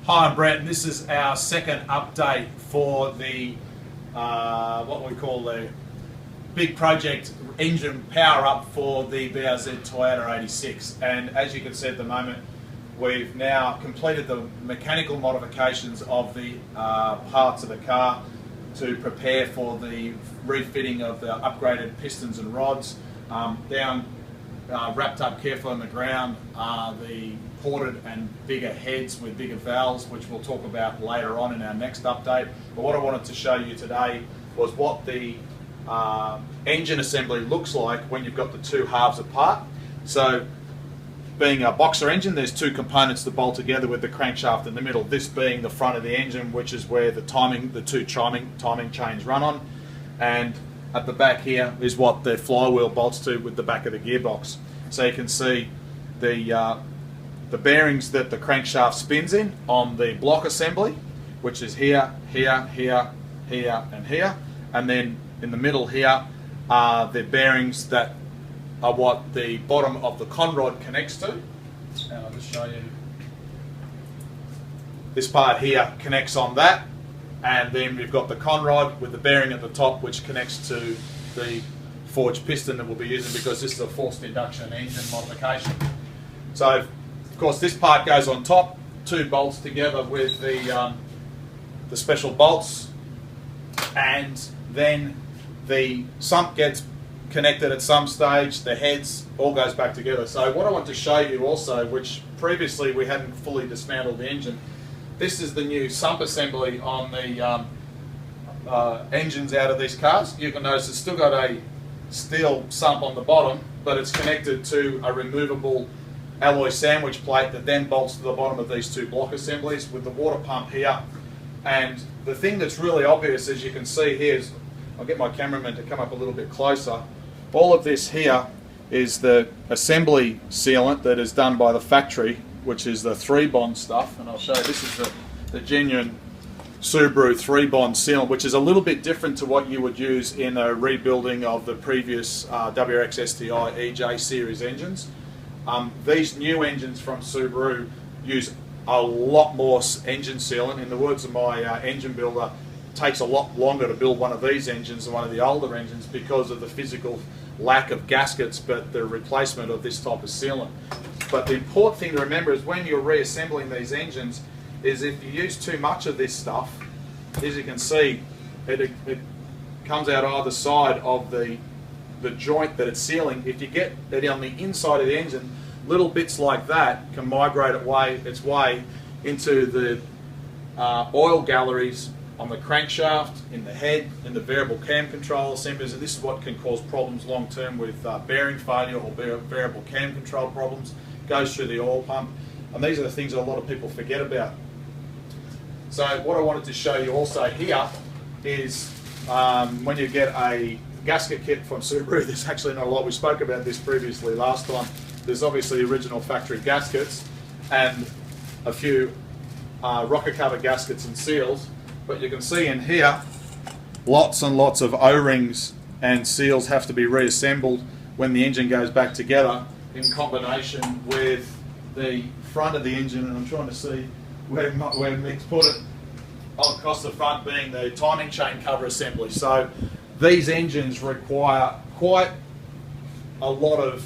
Hi, I'm Brett, and this is our second update for the what we call the big project engine power up for the BRZ Toyota 86. And as you can see at the moment, we've now completed the mechanical modifications of the parts of the car to prepare for the refitting of the upgraded pistons and rods. Wrapped up carefully on the ground are the ported and bigger heads with bigger valves, which we'll talk about later on in our next update. But what I wanted to show you today was what the engine assembly looks like when you've got the two halves apart. So being a boxer engine, there's two components to bolt together with the crankshaft in the middle, this being the front of the engine, which is where the two timing chains run on, and at the back here is what the flywheel bolts to with the back of the gearbox. So you can see the bearings that the crankshaft spins in on the block assembly, which is here, here, here, here, and here. And then in the middle here are the bearings that are what the bottom of the conrod connects to. And I'll just show you. This part here connects on that. And then we've got the conrod with the bearing at the top, which connects to the forged piston that we'll be using, because this is a forced induction engine modification. So, of course, this part goes on top, two bolts together with the special bolts, and then the sump gets connected at some stage, the heads all goes back together. So what I want to show you also, which previously we hadn't fully dismantled the engine, this is the new sump assembly on the engines out of these cars. You can notice it's still got a steel sump on the bottom, but it's connected to a removable alloy sandwich plate that then bolts to the bottom of these two block assemblies with the water pump here. And the thing that's really obvious, as you can see here, is, I'll get my cameraman to come up a little bit closer, all of this here is the assembly sealant that is done by the factory, which is the 3-bond stuff, and I'll show you, this is the genuine Subaru 3-bond sealant, which is a little bit different to what you would use in a rebuilding of the previous WRX STI EJ series engines. These new engines from Subaru use a lot more engine sealant. In the words of my engine builder, it takes a lot longer to build one of these engines than one of the older engines because of the physical lack of gaskets, but the replacement of this type of sealant. But the important thing to remember is when you're reassembling these engines is if you use too much of this stuff, as you can see, it comes out either side of the joint that it's sealing. If you get it on the inside of the engine, little bits like that can migrate its way into the oil galleries on the crankshaft, in the head, in the variable cam control assemblies, and this is what can cause problems long term with bearing failure or variable cam control problems. Goes through the oil pump, and these are the things that a lot of people forget about. So what I wanted to show you also here is when you get a gasket kit from Subaru, there's actually not a lot. We spoke about this previously last time. There's obviously original factory gaskets and a few rocker cover gaskets and seals, but you can see in here lots and lots of O-rings and seals have to be reassembled when the engine goes back together, in combination with the front of the engine, and I'm trying to see where Mick's put it, across the front being the timing chain cover assembly. So these engines require quite a lot of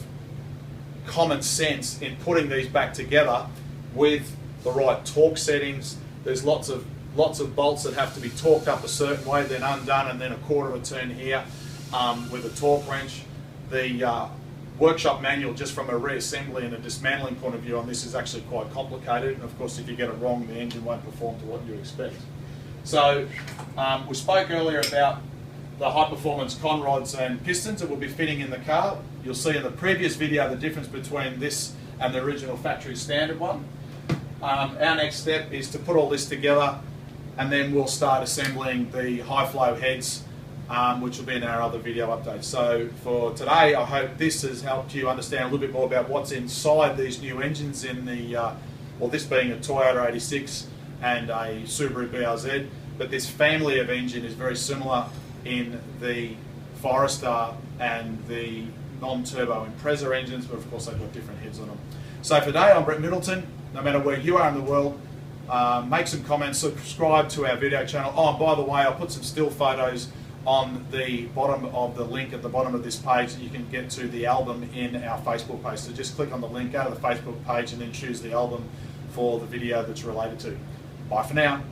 common sense in putting these back together with the right torque settings. There's lots of bolts that have to be torqued up a certain way, then undone, and then a quarter of a turn here with a torque wrench. The workshop manual, just from a reassembly and a dismantling point of view on this, is actually quite complicated, and of course if you get it wrong the engine won't perform to what you expect. So we spoke earlier about the high performance conrods and pistons that will be fitting in the car. You'll see in the previous video the difference between this and the original factory standard one. Our next step is to put all this together, and then we'll start assembling the high flow heads, which will be in our other video updates. So for today, I hope this has helped you understand a little bit more about what's inside these new engines in the, well, this being a Toyota 86 and a Subaru BRZ, but this family of engine is very similar in the Forester and the non-turbo Impreza engines, but of course they've got different heads on them. So for today, I'm Brett Middleton. No matter where you are in the world, Make some comments, subscribe to our video channel. Oh, and by the way, I'll put some still photos on the bottom of the link at the bottom of this page that you can get to the album in our Facebook page. So just click on the link, go to the Facebook page, and then choose the album for the video that's related to. Bye for now.